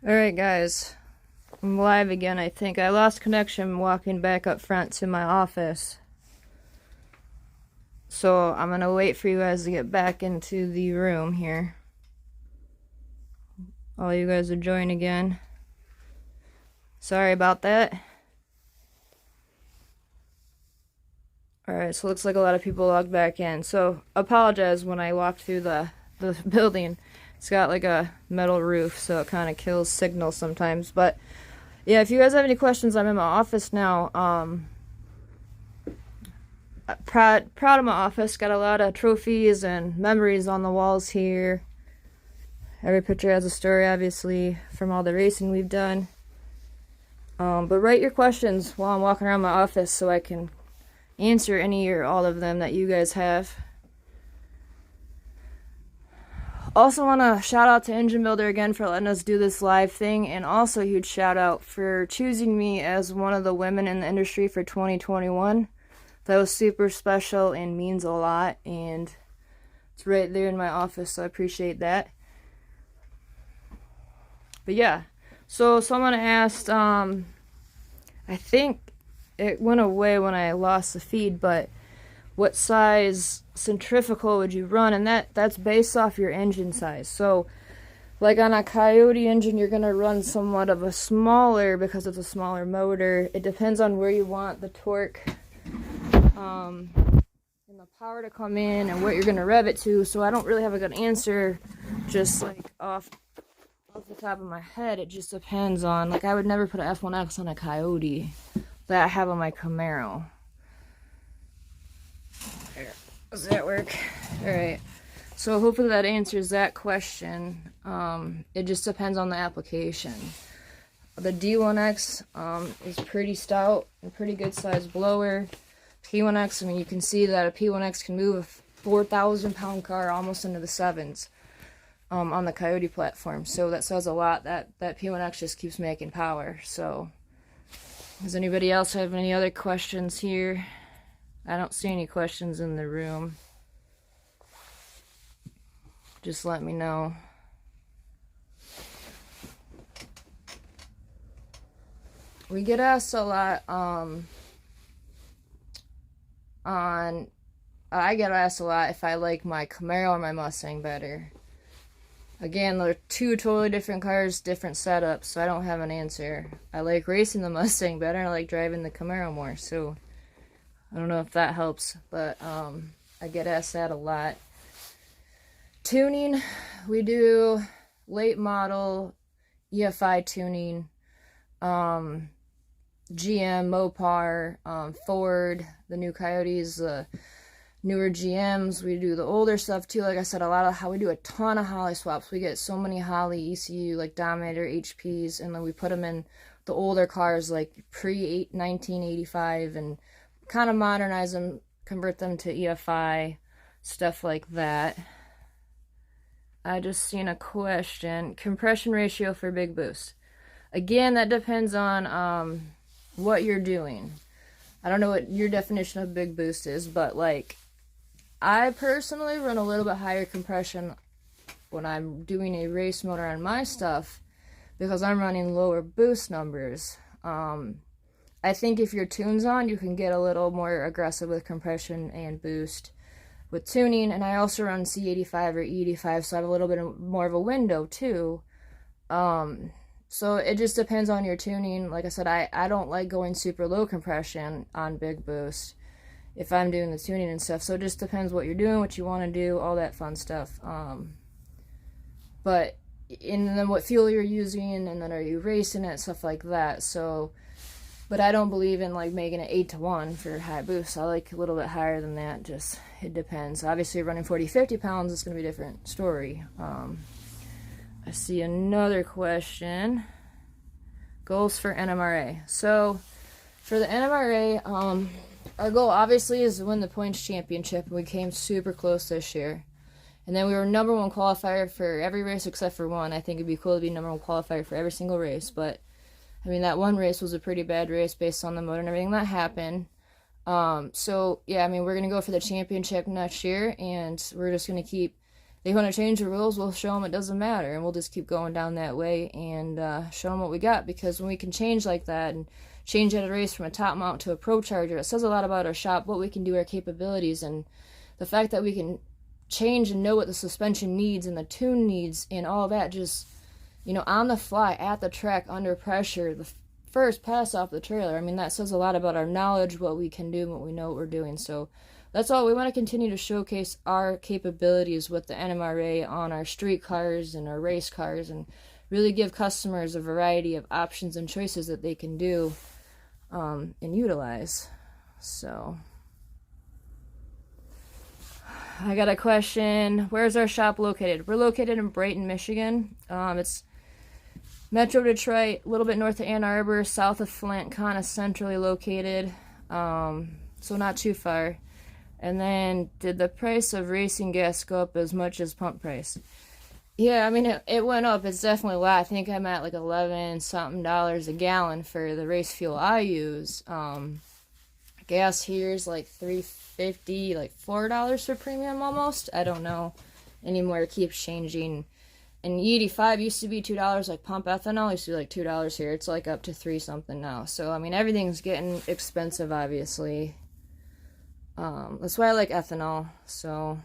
Alright guys, I'm live again. I think I lost connection walking back up front to my office. So I'm gonna wait for you guys to get back into the room here. All you guys are joining again. Sorry about that. Alright, so it looks like a lot of people logged back in. So apologize when I walked through the building. It's got like a metal roof, so it kind of kills signal sometimes. But yeah, if you guys have any questions, I'm in my office now. Proud of my office. Got a lot of trophies and memories on the walls here. Every picture has a story, obviously, from all the racing we've done. But write your questions while I'm walking around my office so I can answer any or all of them that you guys have. Also want to shout out to Engine Builder again for letting us do this live thing, and also a huge shout out for choosing me as one of the women in the industry for 2021. That was super special and means a lot, and it's right there in my office, so I appreciate that. But yeah, so someone asked, I think it went away when I lost the feed, but what size centrifugal would you run? And that's based off your engine size. So like on a Coyote engine, you're going to run somewhat of a smaller because it's a smaller motor. It depends on where you want the torque and the power to come in and what you're going to rev it to. So I don't really have a good answer just like off the top of my head. It just depends on, like, I would never put an F1X on a Coyote that I have on my Camaro. Does that work? Alright, so hopefully that answers that question. It just depends on the application. The D1X is pretty stout and pretty good size blower. P1X, I mean, you can see that a P1X can move a 4,000 pound car almost into the sevens on the Coyote platform. So that says a lot. That P1X just keeps making power. So does anybody else have any other questions here? I don't see any questions in the room. Just let me know. We get asked a lot I get asked a lot if I like my Camaro or my Mustang better. Again, they're two totally different cars, different setups, so I don't have an answer. I like racing the Mustang better, and I like driving the Camaro more, so I don't know if that helps, but I get asked that a lot. Tuning, we do late model EFI tuning, GM, Mopar, Ford, the new Coyotes, the newer GMs. We do the older stuff too. Like I said, we do a ton of Holley swaps. We get so many Holley ECU, like Dominator HPs, and then we put them in the older cars, like pre-1985, and kind of modernize them, convert them to EFI, stuff like that. I just seen a question. Compression ratio for big boost. Again, that depends on what you're doing. I don't know what your definition of big boost is, but like, I personally run a little bit higher compression when I'm doing a race motor on my stuff because I'm running lower boost numbers. I think if your tune's on, you can get a little more aggressive with compression and boost with tuning. And I also run C85 or E85, so I have a little bit more of a window too. So it just depends on your tuning. Like I said, I don't like going super low compression on big boost if I'm doing the tuning and stuff. So it just depends what you're doing, what you want to do, all that fun stuff. And then what fuel you're using, and then are you racing it, stuff like that. So, but I don't believe in like making it 8-to-1 for high boost. I like a little bit higher than that. Just, it depends. Obviously running 40-50 pounds, it's going to be a different story. I see another question. Goals for NMRA. So for the NMRA, our goal obviously is to win the points championship, and we came super close this year. And then we were number one qualifier for every race except for one. I think it'd be cool to be number one qualifier for every single race, but I mean, that one race was a pretty bad race based on the motor and everything that happened. So yeah, I mean, we're gonna go for the championship next year, and we're just gonna keep they want to change the rules, we'll show them it doesn't matter, and we'll just keep going down that way and show them what we got. Because when we can change like that and change at a race from a top mount to a pro charger, it says a lot about our shop, what we can do, our capabilities, and the fact that we can change and know what the suspension needs and the tune needs and all that, just, you know, on the fly, at the track, under pressure, the first pass off the trailer. I mean, that says a lot about our knowledge, what we can do, and what we know what we're doing. So that's all. We want to continue to showcase our capabilities with the NMRA on our street cars and our race cars, and really give customers a variety of options and choices that they can do and utilize. So I got a question. Where's our shop located? We're located in Brighton, Michigan. It's Metro Detroit, a little bit north of Ann Arbor, south of Flint, kind of centrally located, so not too far. And then, did the price of racing gas go up as much as pump price? Yeah, I mean, it went up. It's definitely a lot. I think I'm at like $11-something a gallon for the race fuel I use. Gas here is like $3.50, like $4 for premium almost. I don't know anymore. It keeps changing. And E85 used to be $2, like pump ethanol used to be like $2 here. It's like up to $3-something now. So, I mean, everything's getting expensive, obviously. That's why I like ethanol. So,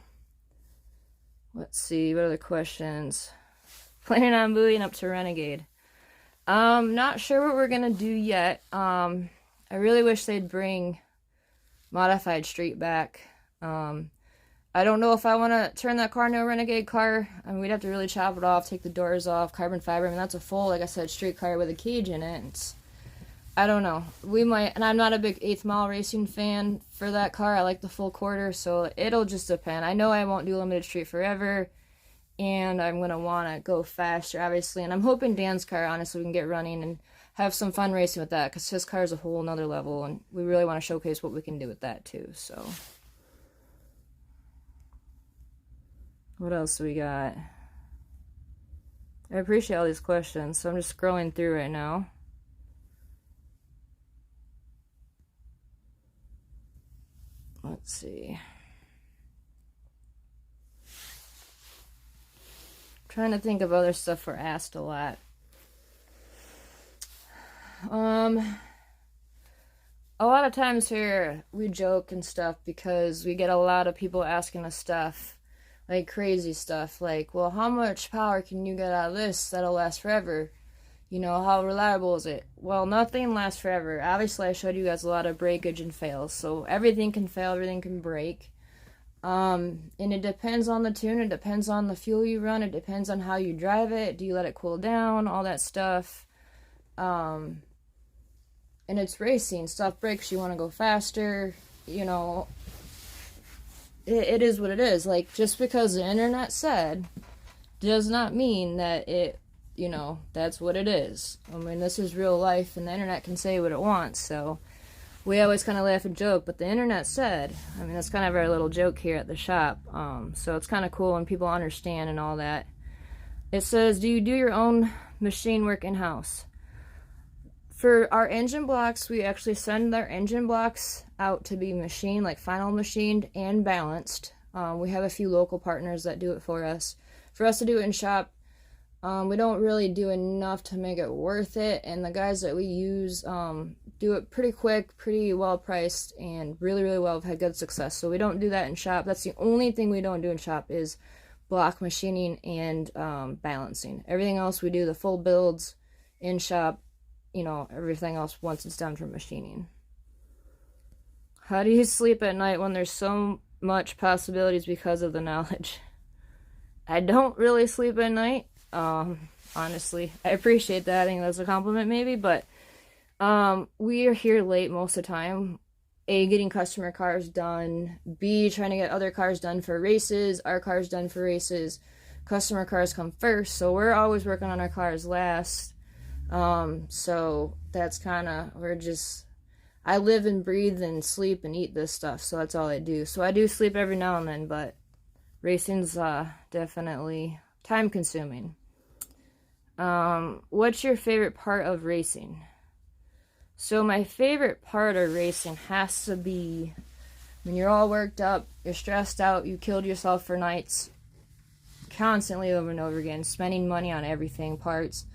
let's see, what other questions? Planning on moving up to Renegade. Not sure what we're gonna do yet. I really wish they'd bring modified street back. I don't know if I want to turn that car into a Renegade car. I mean, we'd have to really chop it off, take the doors off, carbon fiber. I mean, that's a full, like I said, street car with a cage in it. I don't know. We might, and I'm not a big 8th Mile Racing fan for that car. I like the full quarter, so it'll just depend. I know I won't do limited street forever, and I'm going to want to go faster, obviously. And I'm hoping Dan's car, honestly, we can get running and have some fun racing with that, because his car is a whole nother level, and we really want to showcase what we can do with that, too. So, what else do we got? I appreciate all these questions, so I'm just scrolling through right now. Let's see. I'm trying to think of other stuff we're asked a lot. A lot of times here we joke and stuff because we get a lot of people asking us stuff, like crazy stuff, like, well, how much power can you get out of this that'll last forever? You know, how reliable is it? Well, nothing lasts forever. Obviously, I showed you guys a lot of breakage and fails. So everything can fail, everything can break. And it depends on the tune, it depends on the fuel you run, it depends on how you drive it. Do you let it cool down? All that stuff. And it's racing. Stuff breaks, you want to go faster. You know, it is what it is. Like, just because the internet said does not mean that it, you know, that's what it is. I mean, this is real life, and the internet can say what it wants, so we always kind of laugh and joke, but the internet said, I mean, that's kind of our little joke here at the shop, so it's kind of cool when people understand and all that. It says, do you do your own machine work in-house? For our engine blocks, we actually send our engine blocks out to be machined, like final machined and balanced. We have a few local partners that do it for us. For us to do it in shop, we don't really do enough to make it worth it, and the guys that we use do it pretty quick, pretty well priced, and really, really well. Have had good success. So we don't do that in shop. That's the only thing we don't do in shop is block machining and balancing. Everything else we do the full builds in shop. You know, everything else once it's done for machining. How do you sleep at night when there's so much possibilities because of the knowledge? I don't really sleep at night. Honestly, I appreciate that. I think that's a compliment maybe, but we are here late most of the time. A, getting customer cars done. B, trying to get other cars done for races. Our cars done for races. Customer cars come first, so we're always working on our cars last. So that's kind of, I live and breathe and sleep and eat this stuff, so that's all I do. So I do sleep every now and then, but racing's definitely time consuming. What's your favorite part of racing? So my favorite part of racing has to be when you're all worked up, you're stressed out, you killed yourself for nights, constantly over and over again, spending money on everything, parts.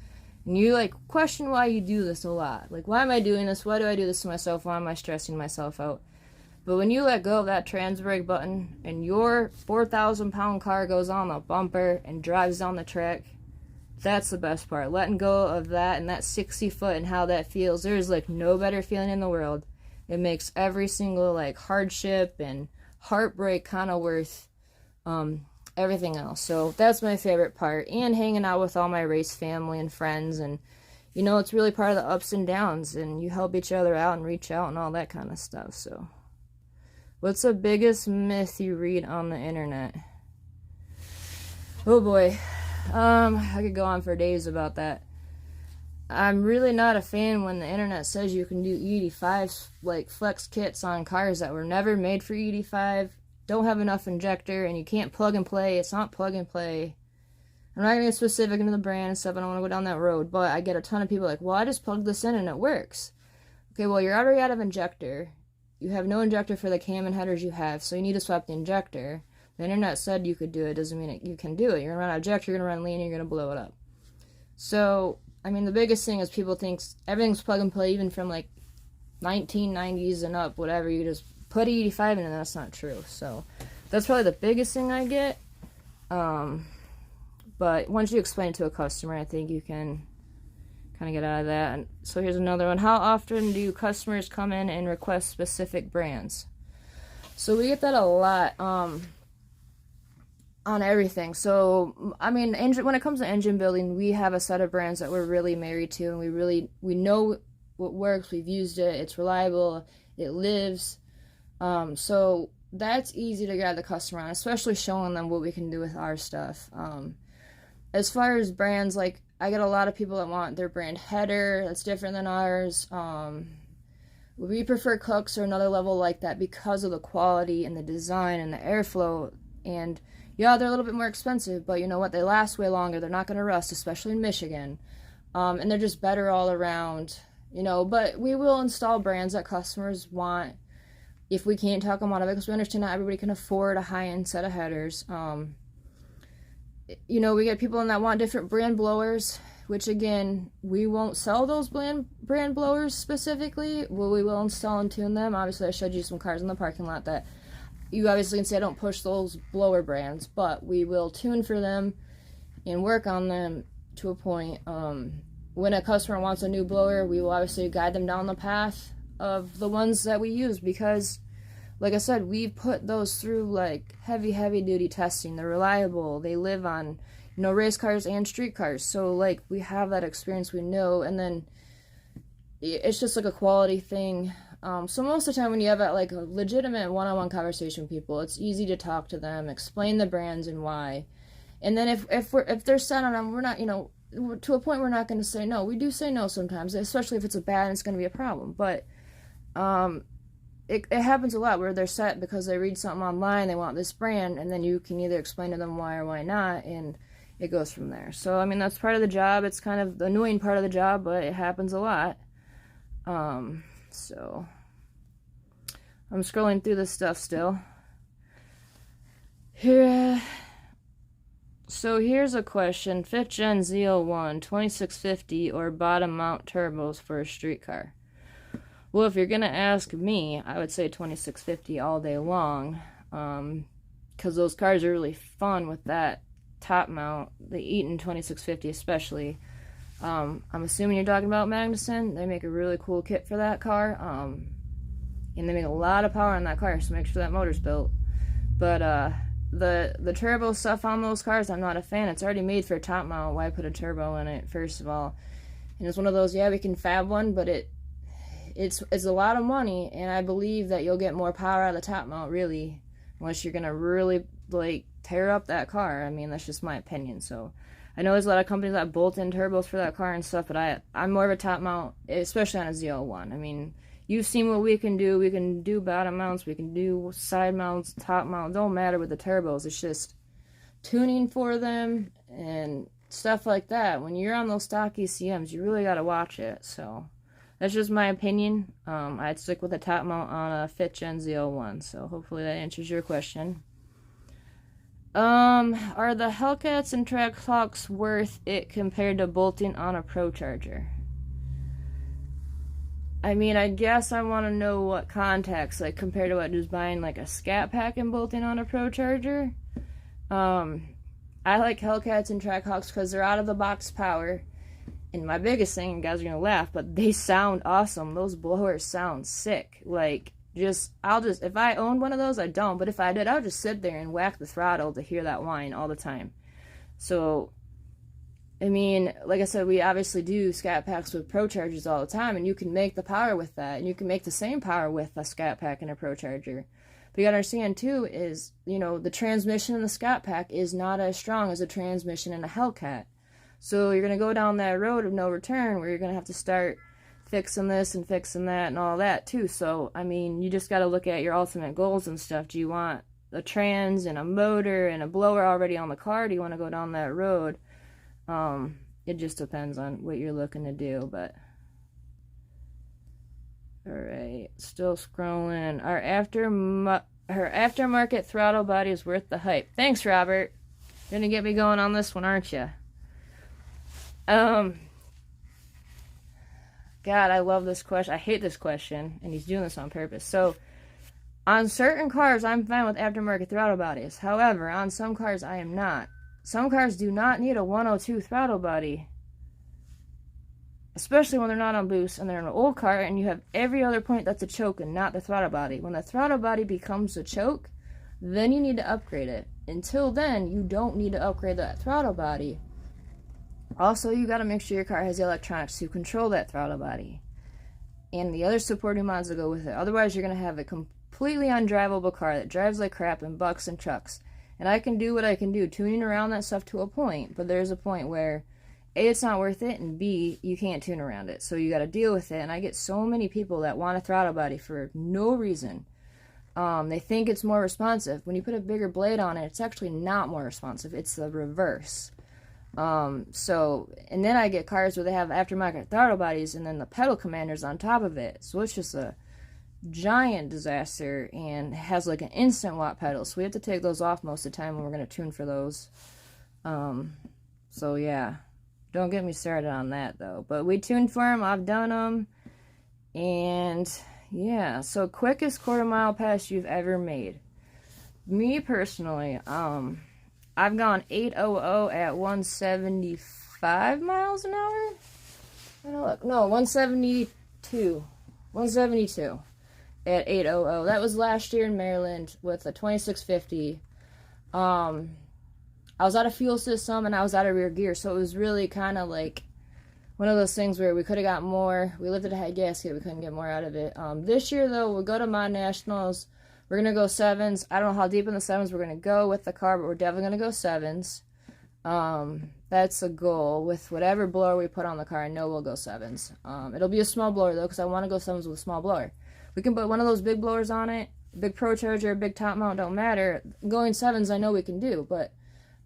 And you like question why you do this a lot. Like, why am I doing this? Why do I do this to myself? Why am I stressing myself out? But when you let go of that trans brake button and your 4,000-pound car goes on the bumper and drives down the track, that's the best part. Letting go of that and that 60 foot and how that feels. There's like no better feeling in the world. It makes every single like hardship and heartbreak kind of worth everything else. So that's my favorite part. And hanging out with all my race family and friends, and you know, it's really part of the ups and downs, and you help each other out and reach out and all that kind of stuff. So what's the biggest myth you read on the internet? Oh boy. I could go on for days about that. I'm really not a fan when the internet says you can do ED5s, like flex kits on cars that were never made for ED5, don't have enough injector, and you can't plug and play. It's not plug and play. I'm not going to get specific into the brand and stuff. I don't want to go down that road, but I get a ton of people like, well, I just plugged this in and it works. Okay, well, you're already out of injector. You have no injector for the cam and headers you have, so you need to swap the injector. The internet said you could do it, doesn't mean you can do it. You're going to run out of injector, you're going to run lean, you're going to blow it up. So, I mean, the biggest thing is people think everything's plug and play, even from like 1990s and up, whatever. You just put E85 in, and that's not true. So that's probably the biggest thing I get. But once you explain it to a customer, I think you can kind of get out of that. And so here's another one. How often do customers come in and request specific brands? So we get that a lot on everything. So, I mean, when it comes to engine building, we have a set of brands that we're really married to, and we know what works. We've used it. It's reliable. It lives. So that's easy to get the customer on, especially showing them what we can do with our stuff. As far as brands, like, I get a lot of people that want their brand header that's different than ours. We prefer Cooks or another level like that because of the quality and the design and the airflow. And yeah, they're a little bit more expensive, but you know what? They last way longer. They're not going to rust, especially in Michigan. And they're just better all around, you know. But we will install brands that customers want if we can't talk them out of it, because we understand not everybody can afford a high-end set of headers. You know, we get people that want different brand blowers, which again, we won't sell those brand blowers specifically. Well, we will install and tune them. Obviously, I showed you some cars in the parking lot that you obviously can say I don't push those blower brands, but we will tune for them and work on them to a point. When a customer wants a new blower, we will obviously guide them down the path of the ones that we use, because like I said, we put those through like heavy duty testing. They're reliable. They live on, you know, race cars and street cars. So like we have that experience, we know, and then it's just like a quality thing. So most of the time when you have like a legitimate one-on-one conversation with people, it's easy to talk to them, explain the brands and why. And then if they're set on them, we're not, you know, to a point we're not going to say no. We do say no sometimes, especially if it's a bad and it's going to be a problem. But it happens a lot where they're set because they read something online, they want this brand, and then you can either explain to them why or why not, and it goes from there. So, I mean, that's part of the job. It's kind of the annoying part of the job, but it happens a lot. So, I'm scrolling through this stuff still. Here, so here's a question. 5th Gen Z01, 2650 or bottom mount turbos for a street car? Well, if you're going to ask me, I would say 2650 all day long, because those cars are really fun with that top mount, the Eaton 2650 especially. I'm assuming you're talking about Magnuson. They make a really cool kit for that car, and they make a lot of power on that car, so make sure that motor's built. But the turbo stuff on those cars, I'm not a fan. It's already made for a top mount. Why put a turbo in it, first of all? And it's one of those, yeah, we can fab one, but it's a lot of money, and I believe that you'll get more power out of the top mount, really, unless you're gonna really like tear up that car. I mean, that's just my opinion. So I know there's a lot of companies that bolt in turbos for that car and stuff, but I'm more of a top mount, especially on a Z01. I mean, you've seen what we can do. We can do bottom mounts, we can do side mounts, top mount. Don't matter with the turbos. It's just tuning for them and stuff like that. When you're on those stock ECMs, you really gotta watch it. So that's just my opinion. I'd stick with a top mount on a 5th Gen Z01. So hopefully that answers your question. Are the Hellcats and Trackhawks worth it compared to bolting on a Pro Charger? I mean, I guess I want to know what context, like compared to what just buying like a Scat Pack and bolting on a Pro Charger. I like Hellcats and Trackhawks because they're out of the box power. And my biggest thing, you guys are gonna laugh, but they sound awesome. Those blowers sound sick. Like, if I owned one of those, I don't, but if I did, I would just sit there and whack the throttle to hear that whine all the time. So, I mean, like I said, we obviously do Scat Packs with Pro Chargers all the time, and you can make the power with that, and you can make the same power with a Scat Pack and a Pro Charger. But you gotta understand, too, is, you know, the transmission in the Scat Pack is not as strong as a transmission in a Hellcat. So you're gonna go down that road of no return where you're gonna have to start fixing this and fixing that and all that, too. So, I mean, you just gotta look at your ultimate goals and stuff. Do you want a trans and a motor and a blower already on the car? Do you want to go down that road? It just depends on what you're looking to do, but all right, still scrolling. Her aftermarket throttle body is worth the hype. Thanks, Robert. You're gonna get me going on this one, aren't you? God, I love this question. I hate this question, and he's doing this on purpose. So, on certain cars, I'm fine with aftermarket throttle bodies. However, on some cars, I am not. Some cars do not need a 102 throttle body, especially when they're not on boost and they're in an old car and you have every other point that's a choke and not the throttle body. When the throttle body becomes a choke, then you need to upgrade it. Until then, you don't need to upgrade that throttle body. Also, you got to make sure your car has the electronics to control that throttle body and the other supporting mods that go with it. Otherwise, you're going to have a completely undrivable car that drives like crap and bucks and trucks. And I can do what I can do, tuning around that stuff to a point, but there's a point where A, it's not worth it, and B, you can't tune around it. So you got to deal with it. And I get so many people that want a throttle body for no reason. They think it's more responsive. When you put a bigger blade on it, it's actually not more responsive. It's the reverse. And then I get cars where they have aftermarket throttle bodies and then the pedal commanders on top of it. So it's just a giant disaster and has like an instant watt pedal. So we have to take those off most of the time when we're going to tune for those. So yeah, don't get me started on that though. But we tuned for them. I've done them. And yeah, so quickest quarter-mile pass you've ever made. Me personally, I've gone 800 at 175 miles an hour. Look, no, 172. 172 at 800. That was last year in Maryland with a 2650. I was out of fuel system and I was out of rear gear, so it was really kind of like one of those things where we could have got more. We lifted a head gasket, we couldn't get more out of it. This year, though, we'll go to Mod Nationals. We're going to go 7s. I don't know how deep in the 7s we're going to go with the car, but we're definitely going to go 7s. That's a goal. With whatever blower we put on the car, I know we'll go 7s. It'll be a small blower, though, because I want to go 7s with a small blower. We can put one of those big blowers on it. Big Pro Charger, big top mount, don't matter. Going 7s I know we can do, but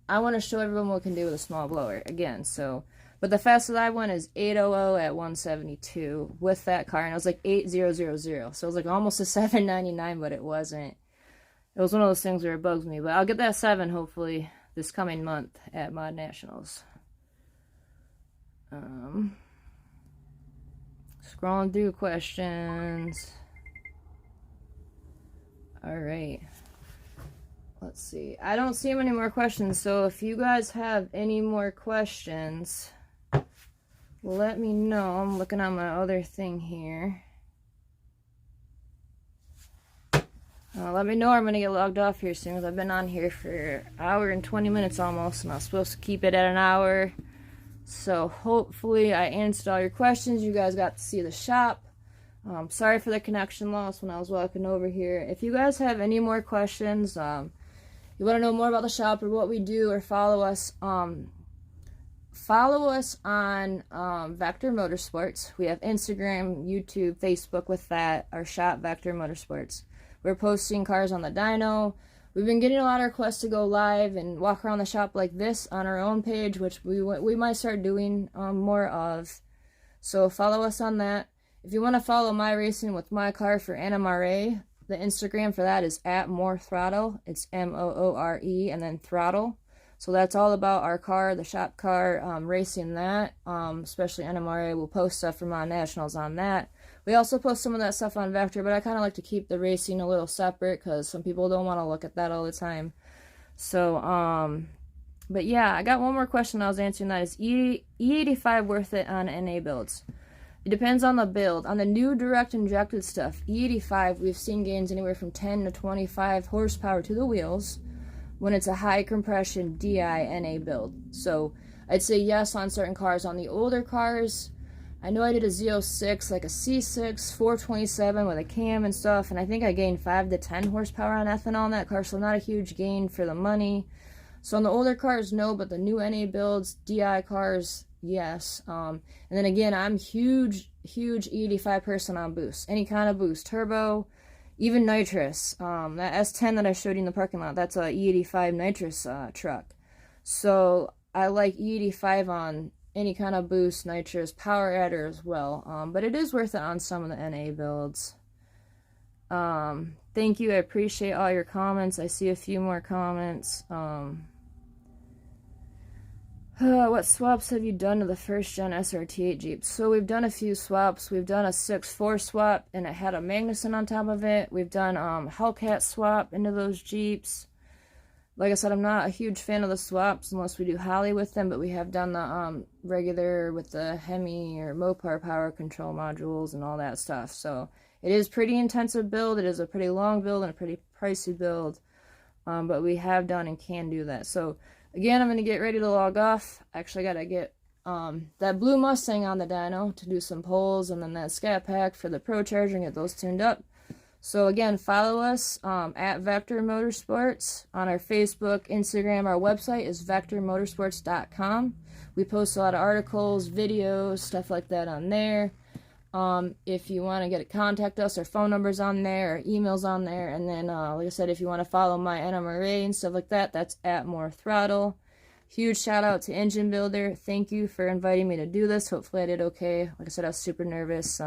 I want to show everyone what we can do with a small blower, again, so... But the fastest I went is 800 at 172 with that car, and it was like 8000. So it was like almost a 799, but it wasn't. It was one of those things where it bugs me. But I'll get that 7 hopefully this coming month at Mod Nationals. Scrolling through questions. All right. Let's see. I don't see many more questions, so if you guys have any more questions, let me know. I'm looking on my other thing here. Let me know, or I'm going to get logged off here soon, because I've been on here for an hour and 20 minutes almost, and I was supposed to keep it at an hour. So hopefully I answered all your questions. You guys got to see the shop. Sorry for the connection loss when I was walking over here. If you guys have any more questions, you want to know more about the shop or what we do, or follow us on Vector Motorsports. We have Instagram, YouTube, Facebook with that. Our shop, Vector Motorsports. We're posting cars on the dyno. We've been getting a lot of requests to go live and walk around the shop like this on our own page, which we might start doing more of. So follow us on that. If you want to follow my racing with my car for NMRA, The Instagram for that is @morethrottle. It's MOORE and then throttle. So that's all about our car, the shop car, racing that, especially NMRA. We'll post stuff from our nationals on that. We also post some of that stuff on Vector, but I kind of like to keep the racing a little separate because some people don't want to look at that all the time. So, but yeah, I got one more question I was answering. That is E85 worth it on NA builds? It depends on the build. On the new direct injected stuff, E85, we've seen gains anywhere from 10 to 25 horsepower to the wheels when it's a high compression DI NA build. So I'd say yes on certain cars. On the older cars, I know I did a Z06, like a C6 427 with a cam and stuff, and I think I gained 5 to 10 horsepower on ethanol on that car, so not a huge gain for the money. So on the older cars, no, but the new NA builds, DI cars, yes. And then again, I'm huge E85 person on boost. Any kind of boost, turbo, even nitrous. That S10 that I showed you in the parking lot, that's a E85 nitrous truck. So I like E85 on any kind of boost, nitrous, power adder as well. But it is worth it on some of the NA builds. Thank you. I appreciate all your comments. I see a few more comments. What swaps have you done to the first gen SRT8 Jeep? So we've done a few swaps. We've done a 6.4 swap and it had a Magnuson on top of it. We've done Hellcat swap into those Jeeps. Like I said, I'm not a huge fan of the swaps unless we do Holly with them, but we have done the regular with the Hemi or Mopar power control modules and all that stuff. So it is pretty intensive build. It is a pretty long build and a pretty pricey build, but we have done and can do that. So again, I'm going to get ready to log off. Actually, I got to get that blue Mustang on the dyno to do some pulls, and then that Scat Pack for the Pro Charger and get those tuned up. So again, follow us at Vector Motorsports on our Facebook, Instagram. Our website is vectormotorsports.com. We post a lot of articles, videos, stuff like that on there. If you want to contact us, our phone number's on there, our email's on there, and then, like I said, if you want to follow my NMRA and stuff like that, that's @morethrottle. Huge shout out to Engine Builder. Thank you for inviting me to do this. Hopefully I did okay. Like I said, I was super nervous.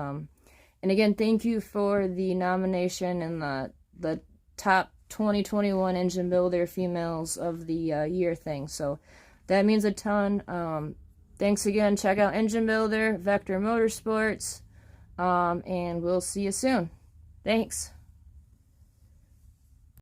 And again, thank you for the nomination and the top 2021 Engine Builder females of the year thing. So that means a ton. Thanks again. Check out Engine Builder, Vector Motorsports. And we'll see you soon. Thanks.